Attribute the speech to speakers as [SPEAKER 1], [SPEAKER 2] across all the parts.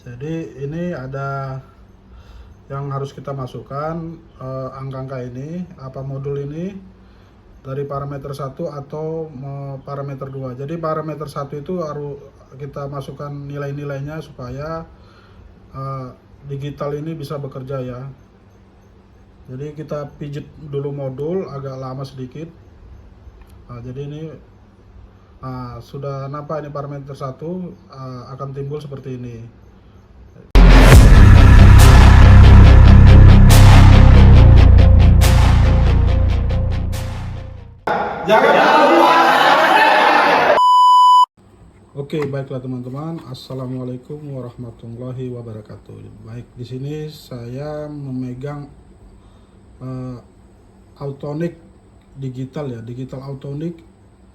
[SPEAKER 1] Jadi ini ada yang harus kita masukkan, angka-angka ini, modul ini dari parameter 1 atau parameter 2. Jadi parameter 1 itu harus kita masukkan nilai-nilainya supaya digital ini bisa bekerja ya. Jadi kita pijit dulu modul agak lama sedikit. Jadi ini sudah nampak, ini parameter 1 akan timbul seperti ini. Oke, baiklah teman-teman. Assalamualaikum warahmatullahi wabarakatuh. Baik, di sini saya memegang Autonix digital ya, digital Autonix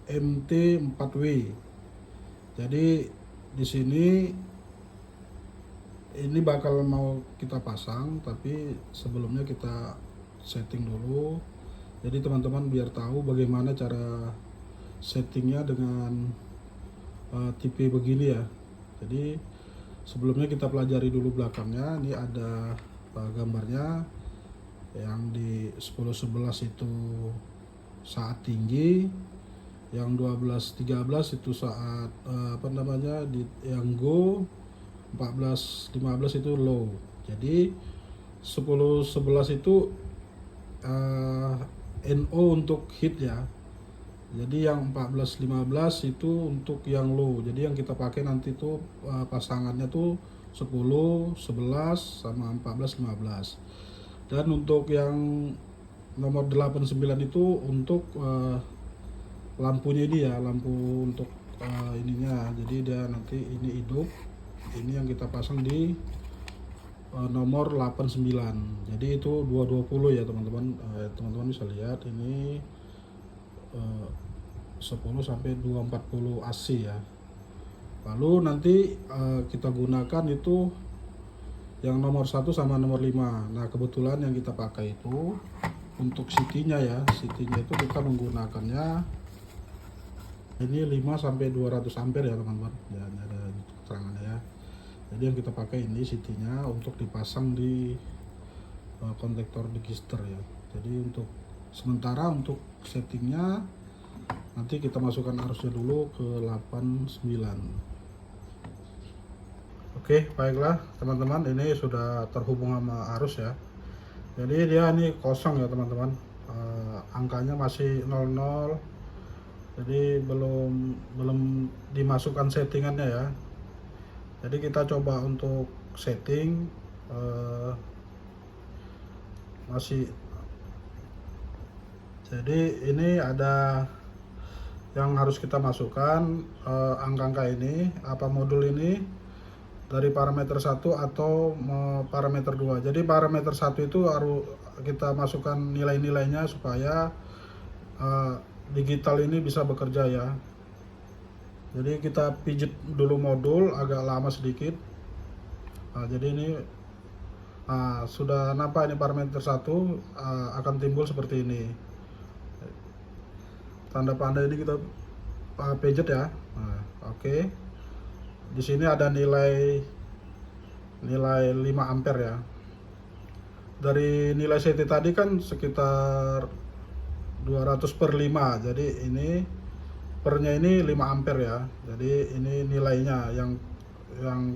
[SPEAKER 1] MT4W. Jadi di sini ini bakal mau kita pasang, tapi sebelumnya kita setting dulu. Jadi teman-teman biar tahu bagaimana cara settingnya dengan TV begini ya. Jadi sebelumnya kita pelajari dulu belakangnya. Ini ada gambarnya yang di 10-11 itu saat tinggi, yang 12-13 itu saat yang go, 14-15 itu low. Jadi 10-11 itu NO untuk hit ya. Jadi yang 14-15 itu untuk yang low. Jadi yang kita pakai nanti tuh pasangannya tuh 10, 11 sama 14-15. Dan untuk yang nomor 89 itu untuk lampunya ini ya, lampu untuk ininya. Jadi dia nanti ini hidup. Ini yang kita pasang di nomor 89. Jadi itu 220 ya teman-teman. Teman-teman bisa lihat ini 10 sampai 240 AC ya. Lalu nanti kita gunakan itu yang nomor 1 sama nomor 5. Nah, kebetulan yang kita pakai itu untuk CT-nya ya. CT-nya itu kita menggunakannya ini 5 sampai 200 ampere ya teman-teman. Ya, ini ada keterangannya ya. Jadi yang kita pakai ini CT-nya untuk dipasang di konektor register ya. Jadi untuk sementara untuk settingnya nanti kita masukkan arusnya dulu ke 89. Oke, baiklah teman-teman, ini sudah terhubung sama arus ya. Jadi dia ini kosong ya teman-teman, angkanya masih 00. Jadi belum dimasukkan settingannya ya. Jadi kita coba untuk setting, masih. Jadi ini ada yang harus kita masukkan, angka-angka ini, modul ini dari parameter 1 atau parameter 2. Jadi parameter 1 itu harus kita masukkan nilai-nilainya supaya digital ini bisa bekerja ya. Jadi kita pijit dulu modul agak lama sedikit. Jadi ini sudah nampak, ini parameter 1 akan timbul seperti ini. Tanda panda ini kita pijit ya. Oke. Di sini ada nilai 5 ampere ya. Dari nilai CT tadi kan sekitar 200/5. Jadi ini pernya ini 5 ampere ya. Jadi ini nilainya yang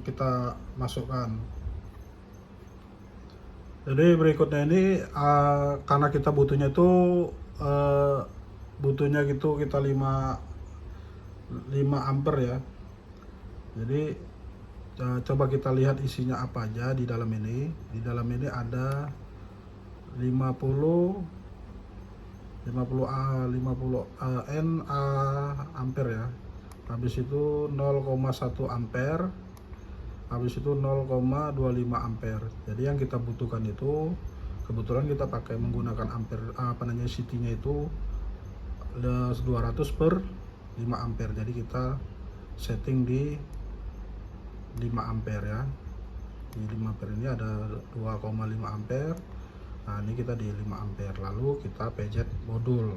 [SPEAKER 1] kita masukkan. Jadi berikutnya ini karena kita butuhnya itu gitu kita 5 ampere ya. Jadi coba kita lihat isinya apa aja di dalam ini. Di dalam ini ada 50 NA ampere ya. Habis itu 0,1 ampere. Habis itu 0,25 ampere. Jadi yang kita butuhkan itu, kebetulan kita pakai menggunakan ampere CT-nya itu 200/5 ampere. Jadi kita setting di 5 ampere ya. Di 5 ampere ini ada 2,5 ampere. Nah, ini kita di 5 ampere. Lalu kita pencet modul.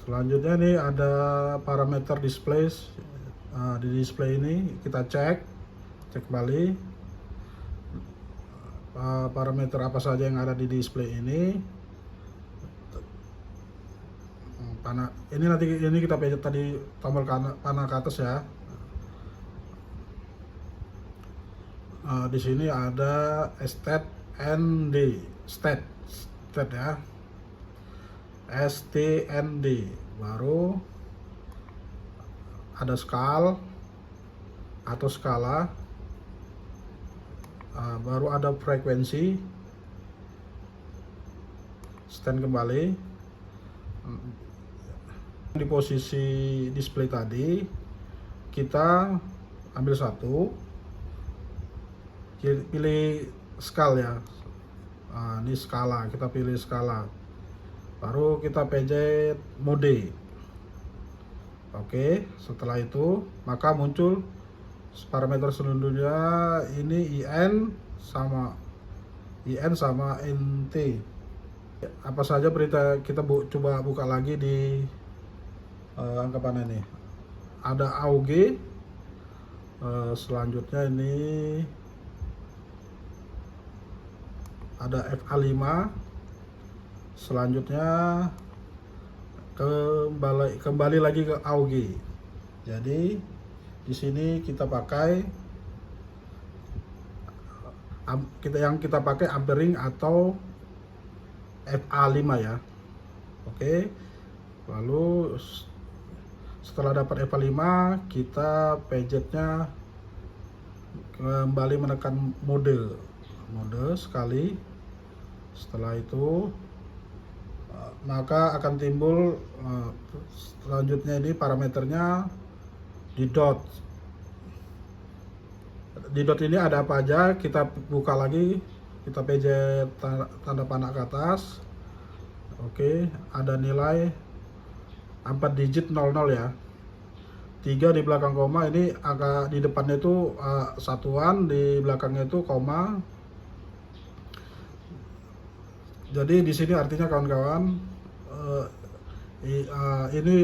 [SPEAKER 1] Selanjutnya nih ada parameter display Di display ini kita cek kembali parameter apa saja yang ada di display ini. Ini nanti kita pencet tadi tombol panah ke atas ya. Di sini ada stat ya, stnd, baru ada skala, baru ada frekuensi, stand kembali. Di posisi display tadi kita ambil satu, pilih skala ya. Ini skala, kita pilih skala, baru kita pencet mode. Oke, setelah itu maka muncul parameter selanjutnya, ini IN sama NT. Apa saja berita, kita coba buka lagi di angka panah ini. Ada AUG, selanjutnya ini ada FA5, selanjutnya kembali lagi ke AUG. Jadi di sini kita pakai kita pakai ampering atau FA5 ya. Oke, lalu setelah dapat FA5 kita pencetnya kembali menekan mode sekali. Setelah itu maka akan timbul selanjutnya ini parameternya di dot. Di dot ini ada apa aja, kita buka lagi, kita pencet tanda panah ke atas. Oke, ada nilai 4 digit 00 ya. 3 di belakang koma, ini angka di depannya itu satuan, di belakangnya itu koma. Jadi di sini artinya kawan-kawan,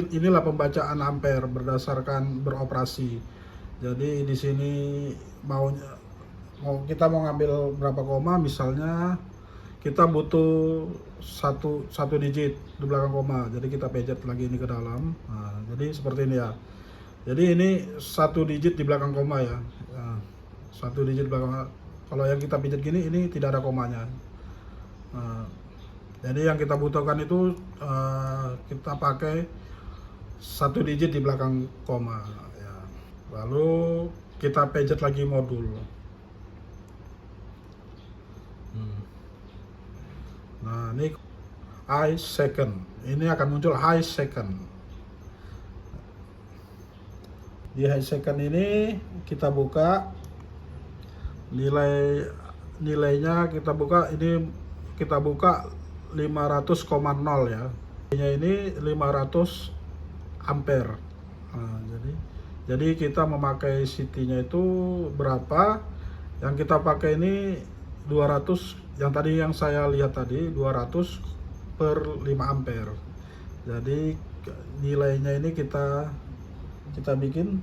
[SPEAKER 1] inilah pembacaan ampere berdasarkan beroperasi. Jadi di sini kita mau ngambil berapa koma, misalnya kita butuh satu digit di belakang koma, jadi kita pencet lagi ini ke dalam. Jadi seperti ini ya. Jadi ini 1 digit di belakang koma ya. 1 digit di belakang. Kalau yang kita pencet gini, ini tidak ada komanya. Jadi yang kita butuhkan itu kita pakai 1 digit di belakang koma ya. Lalu kita pencet lagi modul. Nah, ini high second, ini akan muncul high second. Di high second ini kita buka nilainya, kita buka 500,0 ya. Ini 500 ampere. Jadi kita memakai CT-nya itu berapa? Yang kita pakai ini 200, yang tadi yang saya lihat tadi 200 per 5 ampere. Jadi nilainya ini kita bikin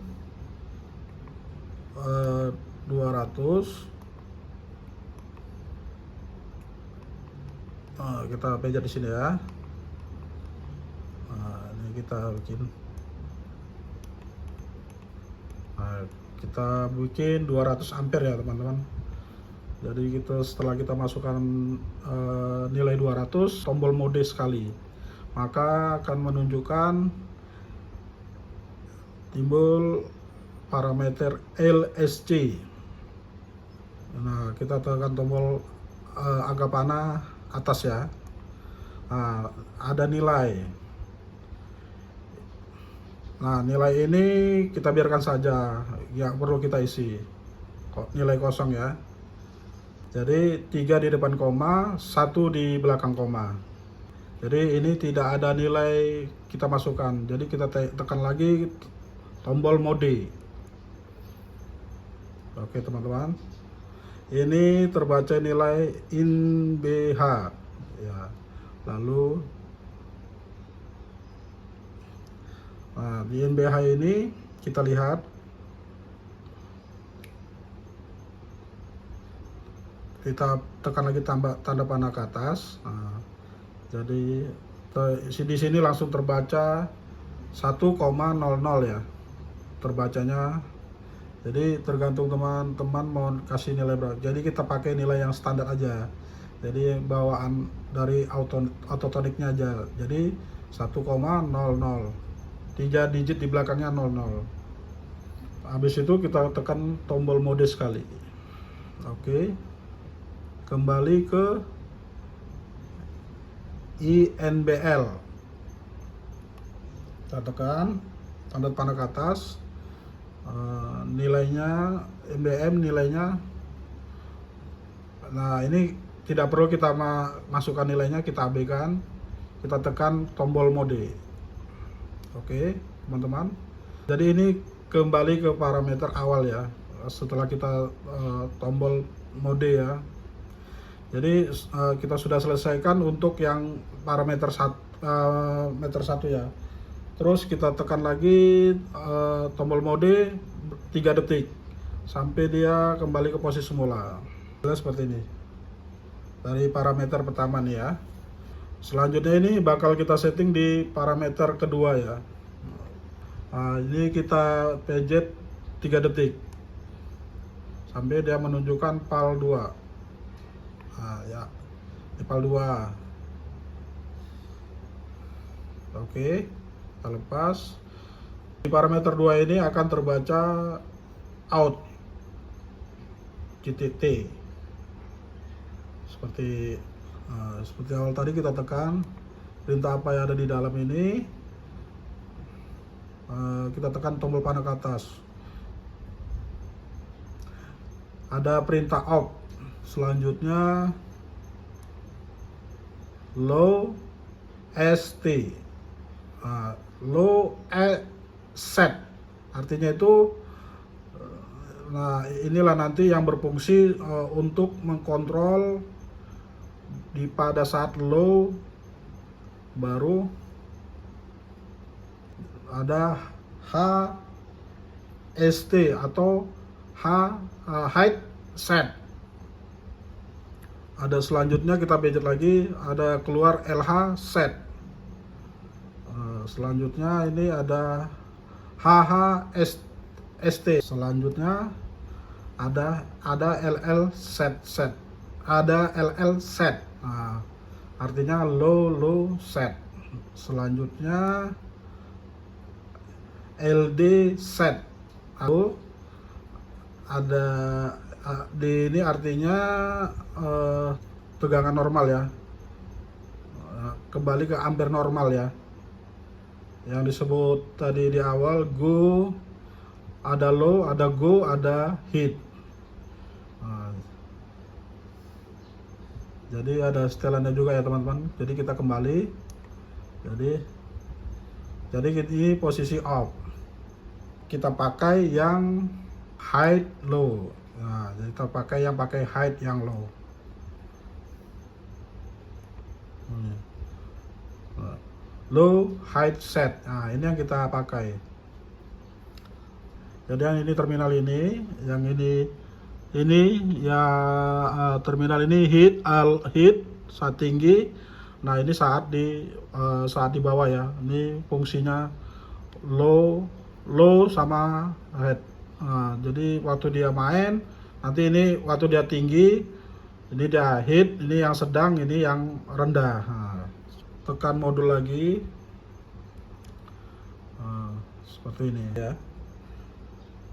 [SPEAKER 1] 200. Kita pencet di sini ya. Ini kita bikin. Kita bikin 200 ampere ya teman-teman. Jadi setelah kita masukkan nilai 200, tombol mode sekali, maka akan menunjukkan timbul parameter LSC. Nah, kita tekan tombol angka panah atas ya. Ada nilai. Nah, nilai ini kita biarkan saja, ya perlu kita isi nilai kosong ya. Jadi 3 di depan koma, 1 di belakang koma. Jadi ini tidak ada nilai kita masukkan. Jadi kita tekan lagi tombol mode. Oke teman-teman, ini terbaca nilai INBH ya. Lalu di INBH ini kita lihat kita tekan lagi tanda panah ke atas. Nah, jadi di sini langsung terbaca 1,00 ya terbacanya. Jadi tergantung teman-teman mau kasih nilai berapa. Jadi kita pakai nilai yang standar aja. Jadi bawaan dari autotoniknya aja. Jadi 1,00. 3 digit di belakangnya 00. Habis itu kita tekan tombol mode sekali. Oke. Kembali ke INBL. Kita tekan tanda panah ke atas. Nilainya MBM nilainya, nah ini tidak perlu kita masukkan nilainya, kita abaikan, kita tekan tombol mode. Oke teman-teman, jadi ini kembali ke parameter awal ya setelah kita tombol mode ya. Jadi kita sudah selesaikan untuk yang parameter meter 1 ya. Terus kita tekan lagi tombol mode 3 detik sampai dia kembali ke posisi semula. Seperti ini dari parameter pertama nih ya. Selanjutnya ini bakal kita setting di parameter kedua ya. Nah, ini kita pejet 3 detik sampai dia menunjukkan PAL 2. Nah, ya di PAL 2. Oke, kita lepas. Di parameter 2 ini akan terbaca out GTT seperti awal tadi. Kita tekan perintah apa yang ada di dalam ini, kita tekan tombol panah ke atas, ada perintah off. Selanjutnya low ST, low set, artinya itu nah inilah nanti yang berfungsi untuk mengkontrol pada saat low, baru ada HST atau height set. Ada selanjutnya kita pencet lagi, ada keluar LH set. Selanjutnya ini ada HHST. Selanjutnya ada LL set, ada LL set. Nah, artinya low set. Selanjutnya LD set. Lalu ada di ini artinya tegangan normal ya. Kembali ke ampere normal ya. Yang disebut tadi di awal go, ada low, ada go, ada hit. Nah, jadi ada setelannya juga ya teman-teman. Jadi kita kembali. Jadi ini posisi off. Kita pakai yang high low. Nah, jadi kita pakai yang high yang low. Low height set. Nah, ini yang kita pakai. Jadi yang ini terminal ini, yang ini ya terminal ini hit saat tinggi. Nah, ini saat di bawah ya. Ini fungsinya low sama head. Nah, jadi waktu dia main, nanti ini waktu dia tinggi, ini dia hit, ini yang sedang, ini yang rendah. Nah, tekan modul lagi, seperti ini ya.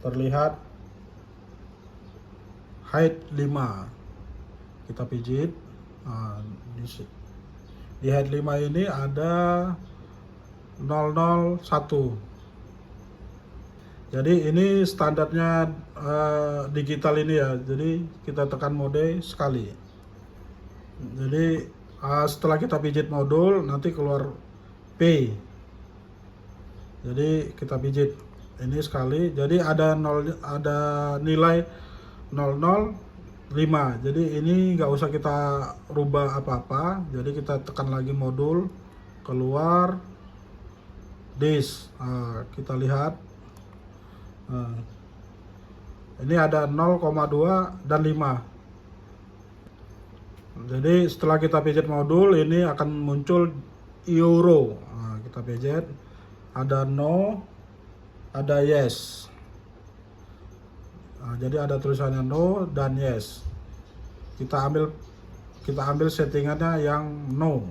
[SPEAKER 1] Terlihat height 5. Kita pijit. Nah, di height 5 ini ada 001. Jadi ini standarnya digital ini ya. Jadi kita tekan mode sekali. Jadi setelah kita pijit modul, nanti keluar P. Jadi kita pijit ini sekali. Jadi ada nilai 005. Jadi ini nggak usah kita rubah apa-apa. Jadi kita tekan lagi modul, keluar this. Kita lihat. Ini ada 0,2 dan 5. Jadi setelah kita pijat modul ini akan muncul euro. Nah, kita pijat, ada no, ada yes. Nah, jadi ada tulisannya no dan yes. Kita ambil settingannya yang no.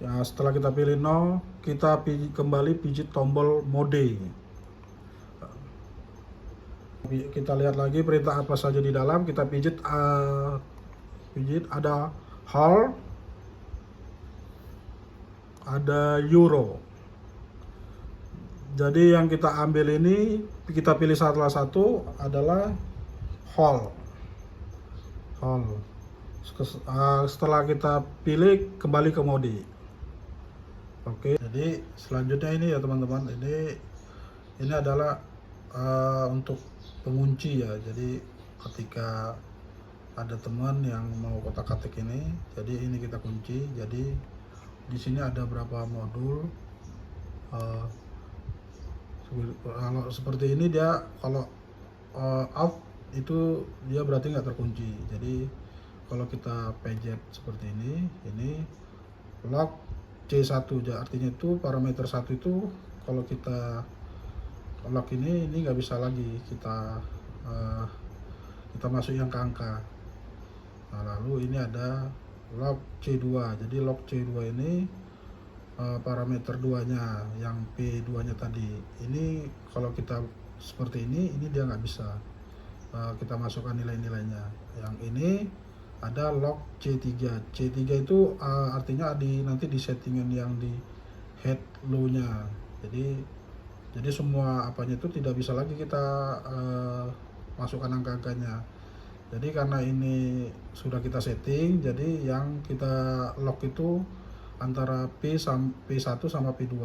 [SPEAKER 1] Ya, setelah kita pilih no, kita kembali pijit tombol mode. Kita lihat lagi perintah apa saja di dalam. Kita pijit ada hall, ada euro. Jadi yang kita ambil ini, kita pilih salah satu adalah hall. Setelah kita pilih, kembali ke mode. Oke, jadi selanjutnya ini ya teman-teman, ini adalah untuk pengunci ya. Jadi ketika ada teman yang mau kotak-katik ini, jadi ini kita kunci. Jadi di sini ada berapa modul. Kalau seperti ini dia kalau off itu dia berarti nggak terkunci. Jadi kalau kita pencet seperti ini lock C1, artinya itu parameter 1 itu kalau kita lock ini nggak bisa lagi kita masuk yang ke angka. Nah, lalu ini ada lock C2. Jadi lock C2 ini parameter 2 nya yang P2 nya tadi. Ini kalau kita seperti ini dia nggak bisa kita masukkan nilai-nilainya. Yang ini ada lock C3. C3 itu artinya nanti di settingan yang di head low nya. Jadi semua apanya itu tidak bisa lagi kita masukkan angka-angkanya. Jadi karena ini sudah kita setting, jadi yang kita lock itu antara P1 sama P2.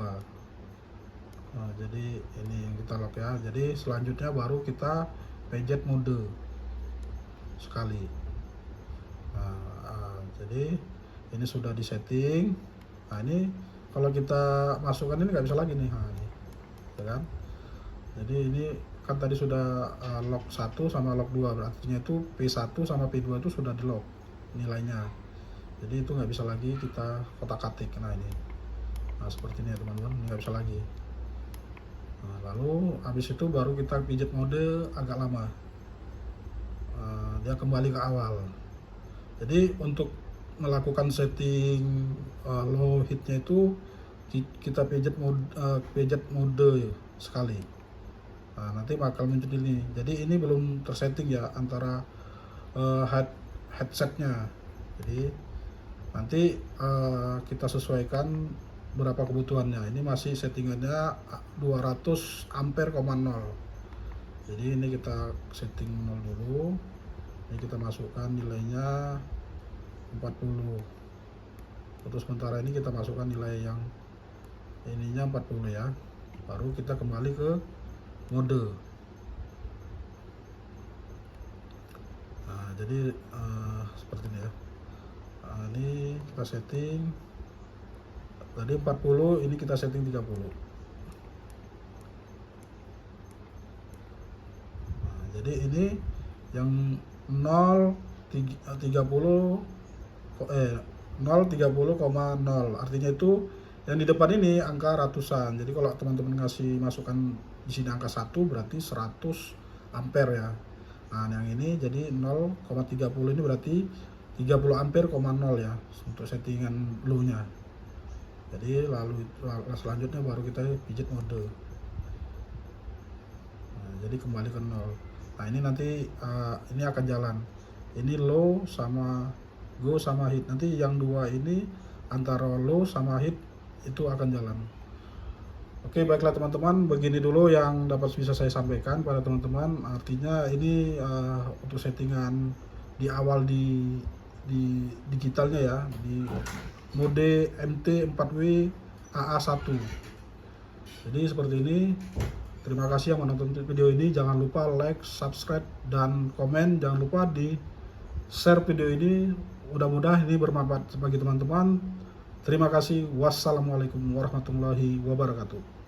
[SPEAKER 1] Nah, jadi ini yang kita lock ya. Jadi selanjutnya baru kita pencet mode sekali. Nah, jadi ini sudah disetting. Nah, ini kalau kita masukkan ini nggak bisa lagi nih. Nah, ini, ya kan? Jadi ini kan tadi sudah lock 1 sama lock 2, berarti itu P1 sama P2 itu sudah di lock nilainya. Jadi itu nggak bisa lagi kita kotak-katik. Nah ini, nah seperti ini ya teman-teman, nggak bisa lagi. Nah, lalu habis itu baru kita pijat mode agak lama. Dia kembali ke awal. Jadi untuk melakukan setting low hitnya itu kita pijat mode sekali. Nah, nanti bakal muncul ini. Jadi ini belum tersetting ya antara headsetnya. Jadi nanti kita sesuaikan berapa kebutuhannya. Ini masih settingannya 200 ampere, 0. Jadi ini kita setting 0 dulu. Ini kita masukkan nilainya 40. Untuk sementara ini kita masukkan nilai yang ininya 40 ya. Baru kita kembali ke mode. Nah, jadi seperti ini ya. Nah, ini kita setting tadi 40, ini kita setting 30. Nah, jadi ini yang 0,30,0 artinya itu yang di depan ini angka ratusan. Jadi kalau teman-teman ngasih masukan di sini angka 1 berarti 100 ampere ya. Nah, yang ini jadi 0,30 ini berarti 30 ampere, 0 ya untuk settingan low nya. Jadi lalu selanjutnya baru kita pijat mode. Nah, jadi kembali ke 0. Nah, ini nanti ini akan jalan. Ini low sama go sama hit. Nanti yang dua ini antara low sama hit itu akan jalan. Oke, baiklah teman-teman, begini dulu yang dapat bisa saya sampaikan pada teman-teman. Artinya ini untuk settingan di awal di digitalnya ya, di mode MT4W AA1. Jadi seperti ini. Terima kasih yang menonton video ini. Jangan lupa like, subscribe, dan komen. Jangan lupa di share video ini. Mudah-mudahan ini bermanfaat bagi teman-teman. Terima kasih. Wassalamualaikum warahmatullahi wabarakatuh.